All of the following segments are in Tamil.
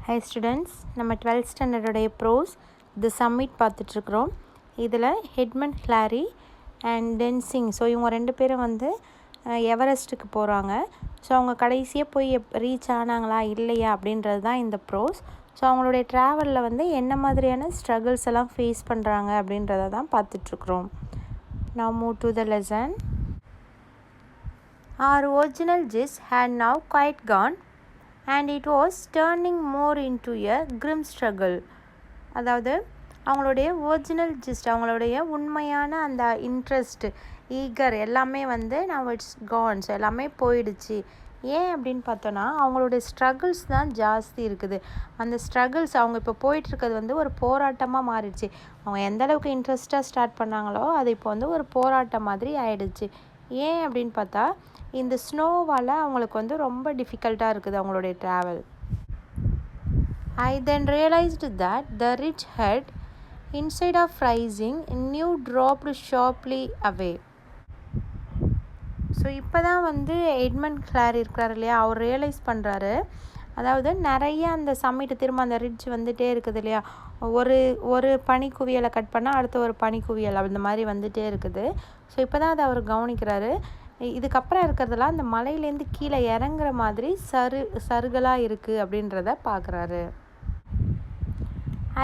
ஹை ஸ்டூடெண்ட்ஸ், நம்ம 12th ஸ்டாண்டர்டோடைய ப்ரோஸ் தி சம்மிட் பார்த்துட்ருக்குறோம். இதில் ஹெட்மண்ட் ஹிலாரி அண்ட் டென்சிங், ஸோ இவங்க ரெண்டு பேரும் வந்து எவரெஸ்ட்டுக்கு போகிறாங்க. ஸோ அவங்க கடைசியாக போய் ரீச் ஆனாங்களா இல்லையா அப்படின்றது தான் இந்த ப்ரோஸ். ஸோ அவங்களுடைய ட்ராவலில் வந்து என்ன மாதிரியான ஸ்ட்ரகிள்ஸ் எல்லாம் ஃபேஸ் பண்ணுறாங்க அப்படின்றத தான் பார்த்துட்ருக்குறோம். Now move to the lesson. Our original gist had now quite gone and it was turning more into a grim struggle. அதாவது அவங்களுடைய ஒரிஜினல் ஜிஸ்ட், அவங்களுடைய உண்மையான அந்த இன்ட்ரெஸ்ட், ஈகர் எல்லாமே வந்து now it's gone, ஸோ எல்லாமே போயிடுச்சு. ஏன் அப்படின்னு பார்த்தோன்னா அவங்களுடைய ஸ்ட்ரகிள்ஸ் தான் ஜாஸ்தி இருக்குது. அந்த ஸ்ட்ரகிள்ஸ் அவங்க இப்போ போயிட்டுருக்கிறது வந்து ஒரு போராட்டமாக மாறிடுச்சு. அவங்க எந்த அளவுக்கு இன்ட்ரெஸ்ட்டாக ஸ்டார்ட் பண்ணாங்களோ அது இப்போ வந்து ஒரு போராட்டம் மாதிரி ஆயிடுச்சு. ஏன் அப்படின்னு பார்த்தா இந்த ஸ்னோவால் அவங்களுக்கு வந்து ரொம்ப டிஃபிகல்ட்டாக இருக்குது அவங்களுடைய travel. I then realized that the ridge had, instead of rising, new dropped sharply away. So இப்போ தான் வந்து எட்மண்ட் ஹிலாரி இருக்கிறார் இல்லையா, அவர் ரியலைஸ் பண்ணுறாரு. அதாவது நிறைய அந்த சம்மிட்டு திரும்ப அந்த ரிட்ஜ் வந்துகிட்டே இருக்குது இல்லையா, ஒரு பனிக்குவியலை கட் பண்ணால் அடுத்த ஒரு பனிக்குவியல் அந்த மாதிரி வந்துகிட்டே இருக்குது. ஸோ இப்போ தான் அதை அவர் கவனிக்கிறாரு. இதுக்கப்புறம் இருக்கிறதெல்லாம் அந்த மலையிலேருந்து கீழே இறங்குற மாதிரி சருகலாக இருக்குது அப்படின்றத பார்க்குறாரு.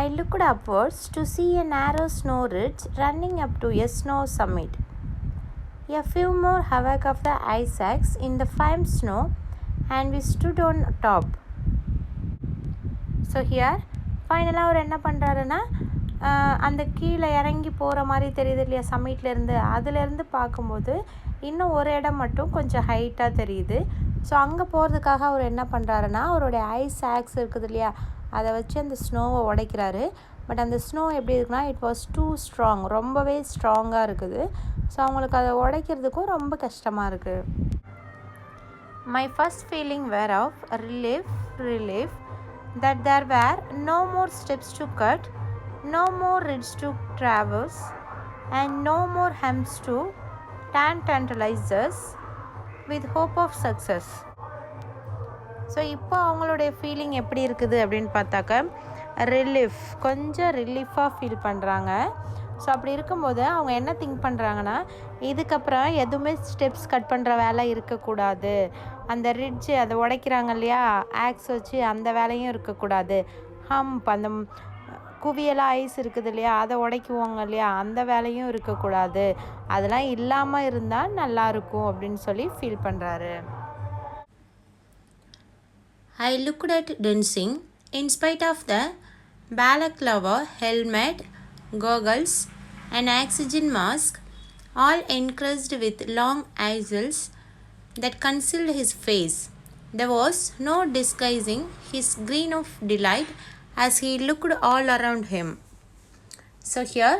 I looked upwards to see a narrow snow ridge running up to a snow summit. A few more havoc of the ice axe in the fine snow and we stood on top. So here ஃபைனலாக அவர் என்ன பண்ணுறாருன்னா, அந்த கீழே இறங்கி போகிற மாதிரி தெரியுது இல்லையா சம்மிட்லேருந்து, அதுலேருந்து பார்க்கும்போது இன்னும் ஒரு இடம் மட்டும் கொஞ்சம் ஹைட்டாக தெரியுது. ஸோ அங்கே போகிறதுக்காக அவர் என்ன பண்ணுறாருன்னா, அவருடைய ஐஸ் ஆக்ஸ் இருக்குது இல்லையா அதை வச்சு அந்த ஸ்னோவை உடைக்கிறாரு. பட் அந்த ஸ்னோ எப்படி இருக்குன்னா, இட் வாஸ் டூ ஸ்ட்ராங், ரொம்பவே ஸ்ட்ராங்காக இருக்குது. ஸோ அவங்களுக்கு அதை உடைக்கிறதுக்கும் ரொம்ப கஷ்டமாக இருக்குது. My first feeling were of relief that there were no more steps to cut, no more ridge to traverse, and no more hems to tantalize us with hope of success. So இப்போ அவங்களுடைய ஃபீலிங் எப்படி இருக்குது அப்படின்னு பார்த்தாக்க கொஞ்சம் ரிலீஃபாக ஃபீல் பண்ணுறாங்க. ஸோ அப்படி இருக்கும்போது அவங்க என்ன திங்க் பண்ணுறாங்கன்னா, இதுக்கப்புறம் எதுவுமே ஸ்டெப்ஸ் கட் பண்ணுற வேலை இருக்கக்கூடாது, அந்த ரிட்ஜு அதை உடைக்கிறாங்க இல்லையா ஆக்ஸ் வச்சு அந்த வேலையும் இருக்கக்கூடாது, அந்த குவியலாக ஐஸ் இருக்குது இல்லையா அதை உடைக்குவாங்க இல்லையா அந்த வேலையும் இருக்கக்கூடாது, அதெல்லாம் இல்லாமல் இருந்தால் நல்லாயிருக்கும் அப்படின்னு சொல்லி ஃபீல் பண்ணுறாரு. I looked at Densing. In spite of the balaclava, helmet, goggles and oxygen mask, all encrusted with long eyelashes that concealed his face, there was no disguising his grin of delight as he looked all around him. So here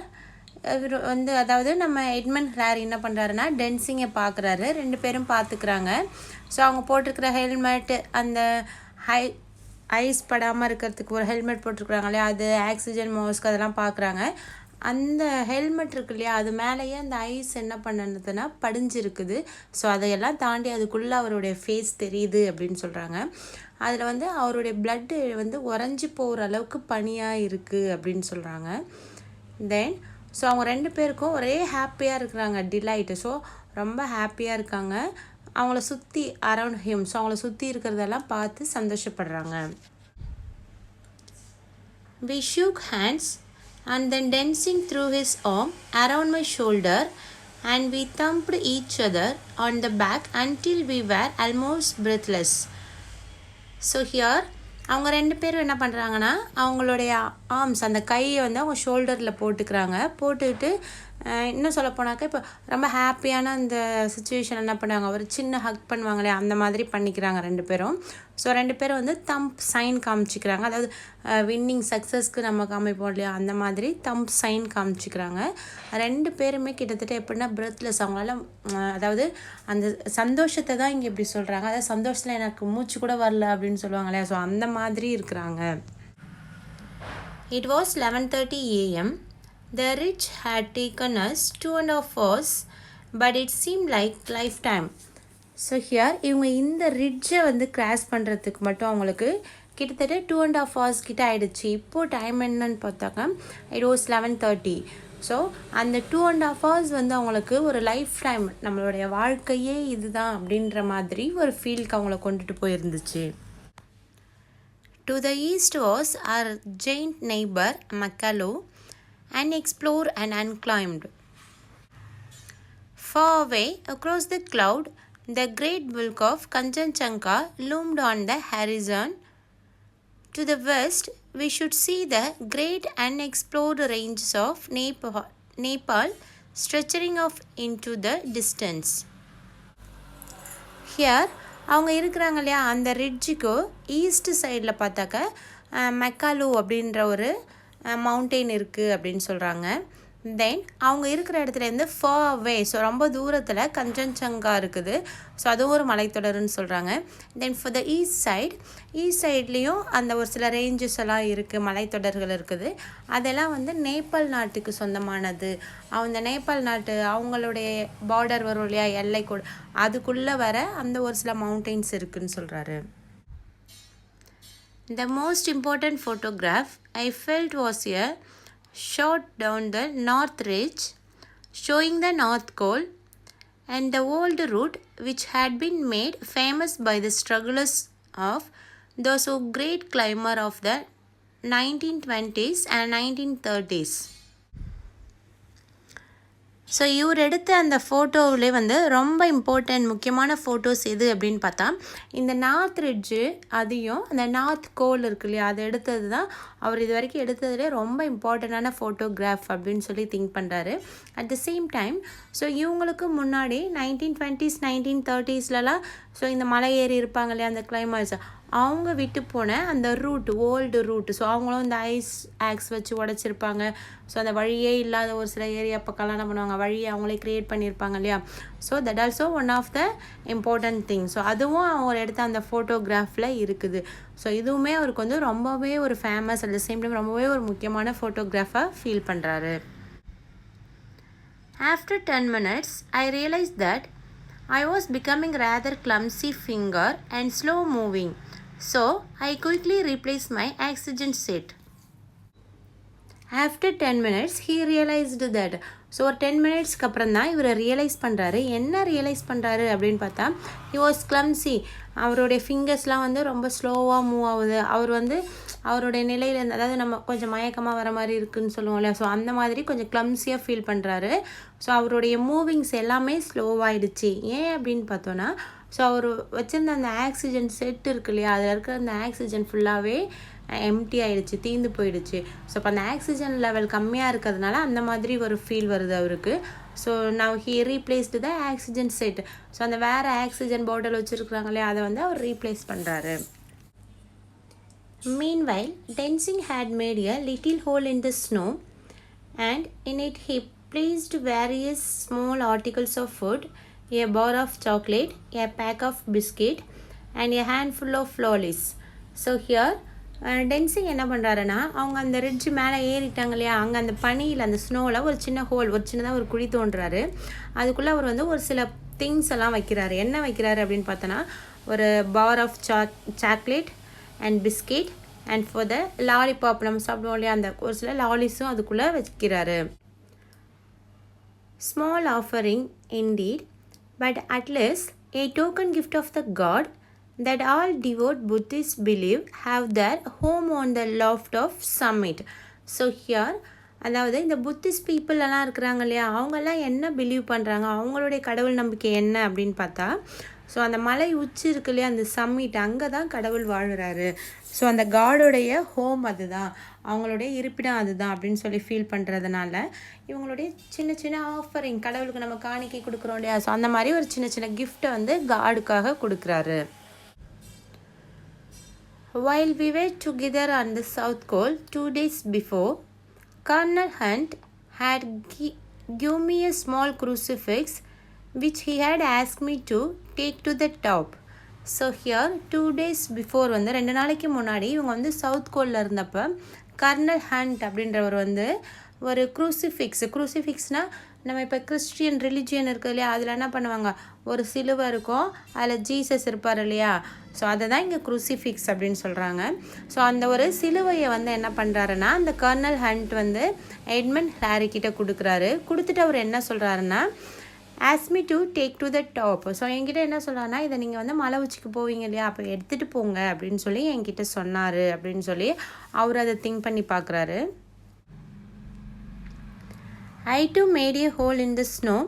வந்து அதாவது நம்ம எட்மண்ட் ஹிலாரி என்ன பண்ணுறாருன்னா டென்சிங்கை பார்க்குறாரு, ரெண்டு பேரும் பார்த்துக்கிறாங்க. ஸோ அவங்க போட்டிருக்கிற ஹெல்மெட், அந்த ஐஸ் படாமல் இருக்கிறதுக்கு ஒரு ஹெல்மெட் போட்டிருக்குறாங்க இல்லையா, அது ஆக்சிஜன் மாஸ்க் அதெல்லாம் பார்க்குறாங்க. அந்த ஹெல்மெட் இருக்கு இல்லையா அது மேலேயே அந்த ஐஸ் என்ன பண்ணுறதுன்னா படிஞ்சிருக்குது. ஸோ அதையெல்லாம் தாண்டி அதுக்குள்ளே அவருடைய ஃபேஸ் தெரியுது அப்படின்னு சொல்கிறாங்க. அதில் வந்து அவருடைய பிளட்டு வந்து உறைஞ்சி போகிற அளவுக்கு பனியாக இருக்குது அப்படின்னு சொல்கிறாங்க. தென் ஸோ அவங்க ரெண்டு பேருக்கும் ஒரே ஹாப்பியாக இருக்கிறாங்க, டிலைட்டு. ஸோ ரொம்ப ஹாப்பியாக இருக்காங்க. அவங்கள சுற்றி அரவுண்ட் ஹிம், ஸோ அவங்கள சுற்றி இருக்கிறதெல்லாம் பார்த்து சந்தோஷப்படுறாங்க. We shook hands and then Densing threw his arm around my shoulder and we thumped each other on the back until we were almost breathless. So here அவங்க ரெண்டு பேரும் என்ன பண்ணுறாங்கன்னா, அவங்களுடைய ஆர்ம்ஸ் அந்த கையை வந்து அவங்க ஷோல்டரில் போட்டுக்கிறாங்க. போட்டுக்கிட்டு இன்னும் சொல்லப்போனாக்கா இப்போ ரொம்ப ஹாப்பியான அந்த சுச்சுவேஷன் என்ன பண்ணுவாங்க, ஒரு சின்ன ஹக் பண்ணுவாங்களே அந்த மாதிரி பண்ணிக்கிறாங்க ரெண்டு பேரும். ஸோ ரெண்டு பேரும் வந்து தம்ப் சைன் காமிச்சிக்கிறாங்க, அதாவது வின்னிங் சக்ஸஸ்க்கு நம்ம காமிப்போம் இல்லையா அந்த மாதிரி தம்ப் சைன் காமிச்சிக்கிறாங்க. ரெண்டு பேருமே கிட்டத்தட்ட எப்படின்னா பிரெத்லெஸ், அவங்களால அதாவது அந்த சந்தோஷத்தை தான் இங்கே இப்படி சொல்கிறாங்க, அதாவது சந்தோஷத்தில் எனக்கு மூச்சு கூட வரல அப்படின்னு சொல்லுவாங்க இல்லையா, ஸோ அந்த மாதிரி இருக்கிறாங்க. It was 11:30 a.m. The ridge had taken us 2.5 hours, but it seemed like lifetime. So here இவங்க இந்த ரிட்ஜை வந்து கிராஸ் பண்ணுறதுக்கு மட்டும் அவங்களுக்கு கிட்டத்தட்ட 2.5 hours கிட்ட ஆகிடுச்சு. இப்போது டைம் என்னன்னு பார்த்தாக்கா it was 11:30. ஸோ அந்த 2.5 hours வந்து அவங்களுக்கு ஒரு லைஃப் டைம், நம்மளுடைய வாழ்க்கையே இதுதான் அப்படின்ற மாதிரி ஒரு ஃபீலுக்கு அவங்கள கொண்டுட்டு போயிருந்துச்சு. To the east was our giant neighbor Makalu, unexplored and unclimbed. Far away across the cloud, the great bulk of Kanchenjunga loomed on the horizon. To the west, we should see the great unexplored ranges of Nepal stretching off into the distance. Here, அவங்க இருக்கிறாங்க இல்லையா, அந்த ரிட்ஜுக்கு ஈஸ்ட் சைடில் பார்த்தாக்க மெக்காலு அப்படின்ற ஒரு மவுண்டெயின் இருக்குது அப்படின்னு சொல்கிறாங்க. தென் அவங்க இருக்கிற இடத்துலேருந்து ஃபார் அவே, ஸோ ரொம்ப தூரத்தில் கஞ்சன்சங்கா இருக்குது. ஸோ அதுவும் ஒரு மலைத்தொடருன்னு சொல்கிறாங்க. தென் ஃபார் த ஈஸ்ட் சைட்லேயும் அந்த ஒரு சில ரேஞ்சஸ் எல்லாம் இருக்குது, மலைத்தொடர்கள் இருக்குது. அதெல்லாம் வந்து நேபாள் நாட்டுக்கு சொந்தமானது. அந்த நேபாள் நாட்டு அவங்களுடைய பார்டர் வரும் இல்லையா, எல்லை கூட, அதுக்குள்ளே வர அந்த ஒரு சில மவுண்டெயின்ஸ் இருக்குதுன்னு சொல்கிறாரு. The most important photograph I felt was a shot down the north ridge, showing the North Col and the old route which had been made famous by the strugglers of those who great climber of the 1920s and 1930s. So இவர் எடுத்த அந்த ஃபோட்டோவிலே வந்து ரொம்ப முக்கியமான ஃபோட்டோஸ் எது அப்படின்னு பார்த்தா, இந்த நார்த் ரிட்ஜு அதையும் அந்த நார்த் கோல் இருக்கு இல்லையா, அதை எடுத்தது தான் அவர் இது வரைக்கும் எடுத்ததுலே ரொம்ப இம்பார்ட்டண்ட்டான ஃபோட்டோகிராஃப் அப்படின்னு சொல்லி திங்க் பண்ணுறாரு. At the same time so இவங்களுக்கு முன்னாடி 1920s 1930ஸ்லலாம் ஸோ இந்த மலை ஏறி இருப்பாங்க இல்லையா, அந்த கிளைமர்ஸ், அவங்க விட்டு போன அந்த ஓல்டு ரூட், ஸோ அவங்களும் இந்த ஐஸ் ஆக்ஸ் வச்சு உடச்சிருப்பாங்க. ஸோ அந்த வழியே இல்லாத ஒரு சில ஏரியா பக்கம்லாம் என்ன பண்ணுவாங்க, வழியை அவங்களே க்ரியேட் பண்ணியிருப்பாங்க இல்லையா. So that also one of the important thing. ஸோ அதுவும் அவங்க எடுத்த அந்த ஃபோட்டோகிராஃபில் இருக்குது. ஸோ இதுவுமே அவருக்கு வந்து ரொம்பவே ஒரு famous, at the same time ரொம்பவே ஒரு முக்கியமான ஃபோட்டோகிராஃபாக ஃபீல் பண்ணுறாரு. After 10 minutes, I realized that I was becoming rather clumsy finger and slow moving. So I quickly replaced my oxygen set. After 10 minutes, he realized that. So ஒரு 10 மினிட்ஸ்க்கு அப்புறம் தான் இவர் ரியலைஸ் பண்ணுறாரு. என்ன ரியலைஸ் பண்ணுறாரு அப்படின்னு பார்த்தா, he was clumsy. அவருடைய ஃபிங்கர்ஸ்லாம் வந்து ரொம்ப ஸ்லோவாக மூவ் ஆகுது. அவர் வந்து அவருடைய நிலையில், அதாவது நம்ம கொஞ்சம் மயக்கமாக வர மாதிரி இருக்குதுன்னு சொல்லுவோம் இல்லையா, ஸோ அந்த மாதிரி கொஞ்சம் கிளம்ஸியாக ஃபீல் பண்ணுறாரு. ஸோ அவருடைய மூவிங்ஸ் எல்லாமே ஸ்லோவாகிடுச்சு. ஏன் அப்படின்னு பார்த்தோன்னா, ஸோ அவர் வச்சுருந்த அந்த ஆக்சிஜன் செட் இருக்கு இல்லையா, அதில் இருக்கிற அந்த ஆக்சிஜன் ஃபுல்லாகவே எம்டி ஆகிடுச்சு, தீர்ந்து போயிடுச்சு. ஸோ இப்போ அந்த ஆக்சிஜன் லெவல் கம்மியாக இருக்கிறதுனால அந்த மாதிரி ஒரு ஃபீல் வருது அவருக்கு. So now he replaced the oxygen set. So அந்த வேறு ஆக்சிஜன் பாட்டில் வச்சுருக்குறாங்க இல்லையா, அதை வந்து அவர் ரீப்ளேஸ் பண்ணுறாரு. Meanwhile, Tenzing had made a little hole in the snow, and in it he placed various small articles of food, a bar of chocolate, a pack of biscuit, and a handful of lollies. So here, Tenzing என்ன பண்ணுறாருன்னா, அவங்க அந்த ரிட்ஜ் மேலே ஏறிட்டாங்க இல்லையா, அங்கே அந்த பனியில் அந்த ஸ்னோவில் ஒரு சின்ன ஹோல், ஒரு சின்னதாக ஒரு குழி தோன்றுறாரு. அதுக்குள்ளே அவர் வந்து ஒரு சில திங்ஸ் எல்லாம் வைக்கிறாரு. என்ன வைக்கிறாரு அப்படின்னு பார்த்தோன்னா, ஒரு bar of chocolate and biscuit, and for the lollipop, நம்ம சாப்பிடுவோம் இல்லையா, அந்த ஒரு சில லாலிஸும் அதுக்குள்ளே வைக்கிறாரு. Small offering indeed, but at least a token gift of the god that all devout Buddhists believe have their home on the loft of summit. So here, அதாவது இந்த புத்திஸ்ட் பீப்புள் எல்லாம் இருக்கிறாங்க இல்லையா, அவங்கெல்லாம் என்ன பிலீவ் பண்ணுறாங்க, அவங்களுடைய கடவுள் நம்பிக்கை என்ன அப்படின்னு பார்த்தா, ஸோ அந்த மலை உச்சி இருக்கு இல்லையா, அந்த சம்மிட், அங்கே தான் கடவுள் வாழ்கிறாரு. ஸோ அந்த காடோடைய ஹோம் அதுதான், அவங்களுடைய இருப்பிடம் அதுதான் அப்படின்னு சொல்லி ஃபீல் பண்ணுறதுனால இவங்களுடைய சின்ன சின்ன ஆஃபரிங், கடவுளுக்கு நம்ம காணிக்கை கொடுக்குறோம் இல்லையா, ஸோ அந்த மாதிரி ஒரு சின்ன சின்ன கிஃப்ட்டை வந்து காடுக்காக கொடுக்குறாரு. While we were together on the South Col 2 days before, Colonel Hunt had given me a small crucifix which he had asked me to take to the top. So here 2 days before வந்து 2 நாளைக்கு முன்னாடி இவங்க வந்து சவுத் கோலில் இருந்தப்போ கர்னல் ஹண்ட் அப்படின்றவர் வந்து ஒரு க்ரூசிஃபிக்ஸ்னால் நம்ம இப்போ கிறிஸ்டியன் ரிலிஜியன் இருக்குது இல்லையா, அதில் என்ன பண்ணுவாங்க, ஒரு சிலுவை இருக்கும், அதில் ஜீசஸ் இருப்பார் இல்லையா. ஸோ அதை தான் இங்கே குரூசிஃபிக்ஸ் அப்படின்னு சொல்கிறாங்க. ஸோ அந்த ஒரு சிலுவையை வந்து என்ன பண்ணுறாருன்னா அந்த கர்னல் ஹண்ட் வந்து எட்மண்ட் ஹிலாரி கிட்ட கொடுத்துட்டு அவர் என்ன சொல்கிறாருன்னா, ask me to take to the top. So என்கிட்ட என்ன சொல்கிறாருன்னா, இதை நீங்கள் வந்து மலை உச்சிக்கு போவீங்க இல்லையா, அப்போ எடுத்துகிட்டு போங்க அப்படின்னு சொல்லி என்கிட்ட சொன்னார் அப்படின்னு சொல்லி அவர் அதை திங்க் பண்ணி பார்க்குறாரு. I too made a hole in the snow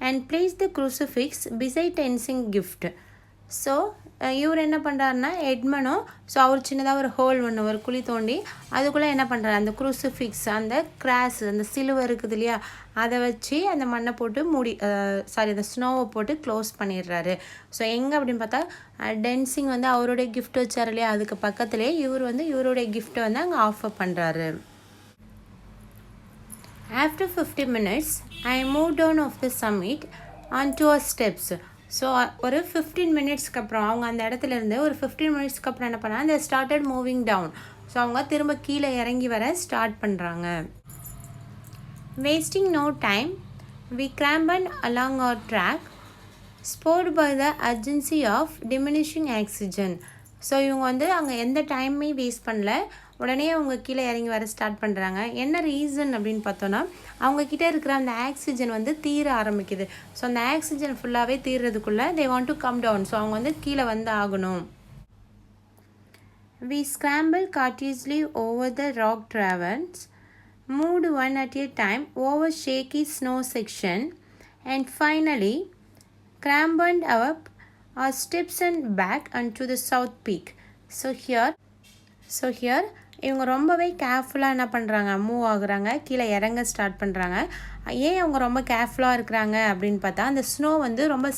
and placed the crucifix beside Tenzing gift. So இவர் என்ன பண்ணுறாருன்னா எட்மனும், ஸோ அவர் சின்னதாக ஒரு ஹோல் ஒன்று ஒரு குழி தோண்டி அதுக்குள்ளே என்ன பண்ணுறாரு, அந்த குரூசிஃபிக்ஸ் அந்த கிராஸ் அந்த சிலுவை இருக்குது இல்லையா, அதை வச்சு அந்த மண்ணை போட்டு மூடி அந்த ஸ்னோவை போட்டு க்ளோஸ் பண்ணிடுறாரு. ஸோ எங்கே அப்படின்னு பார்த்தா டென்சிங் வந்து அவருடைய கிஃப்ட் வச்சார் இல்லையா, அதுக்கு பக்கத்துலேயே இவர் வந்து இவருடைய கிஃப்ட்டை வந்து அங்கே ஆஃபர் பண்ணுறாரு. After 50 minutes, I moved down off the summit onto our steps. So ஒரு 15 மினிட்ஸ்க்கு அப்புறம் அவங்க அந்த இடத்துல இருந்து ஒரு 15 மினிட்ஸ்க்கு அப்புறம் என்ன பண்ணாங்க, they started moving down. So அவங்க திரும்ப கீழே இறங்கி வர ஸ்டார்ட் பண்ணுறாங்க. Wasting no time, we clambered along our track, spurred by the urgency of diminishing oxygen. So இவங்க வந்து அங்கே எந்த டைமே வேஸ்ட் பண்ணல, உடனே அவங்க கீழே இறங்கி வர ஸ்டார்ட் பண்ணுறாங்க. என்ன ரீசன் அப்படின்னு பார்த்தோன்னா, அவங்கக்கிட்ட இருக்கிற அந்த ஆக்சிஜன் வந்து தீர ஆரம்பிக்குது. ஸோ அந்த ஆக்சிஜன் ஃபுல்லாகவே தீர்றதுக்குள்ளே they want to come down. So அவங்க வந்து கீழே வந்து ஆகணும். We scrambled courteously over the rock traverns, moved one at a time over shaky snow section, and finally clambered up our steps and back onto the south peak. So here இவங்க ரொம்பவே கேர்ஃபுல்லாக என்ன பண்ணுறாங்க, மூவ் ஆகுறாங்க, கீழே இறங்க ஸ்டார்ட் பண்ணுறாங்க. ஏன் அவங்க ரொம்ப கேர்ஃபுல்லாக இருக்கிறாங்க அப்படின்னு பார்த்தா, அந்த ஸ்னோ வந்து ரொம்ப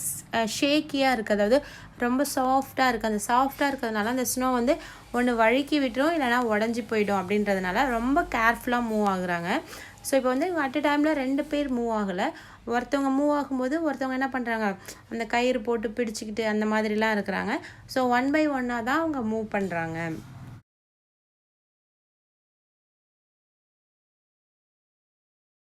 ஷேக்கியாக இருக்குது, அதாவது ரொம்ப சாஃப்டாக இருக்குது. அந்த சாஃப்டாக இருக்கிறதுனால அந்த ஸ்னோ வந்து ஒன்று வழுக்கி விட்டுரும், இல்லைனா உடஞ்சி போயிடும். அப்படின்றதுனால ரொம்ப கேர்ஃபுல்லாக மூவ் ஆகுறாங்க. ஸோ இப்போ வந்து அட் அ டைமில் 2 பேர் மூவ் ஆகலை. ஒருத்தவங்க மூவ் ஆகும்போது ஒருத்தவங்க என்ன பண்ணுறாங்க, அந்த கயிறு போட்டு பிடிச்சிக்கிட்டு அந்த மாதிரிலாம் இருக்கிறாங்க. ஸோ 1 by 1 தான் அவங்க மூவ் பண்ணுறாங்க.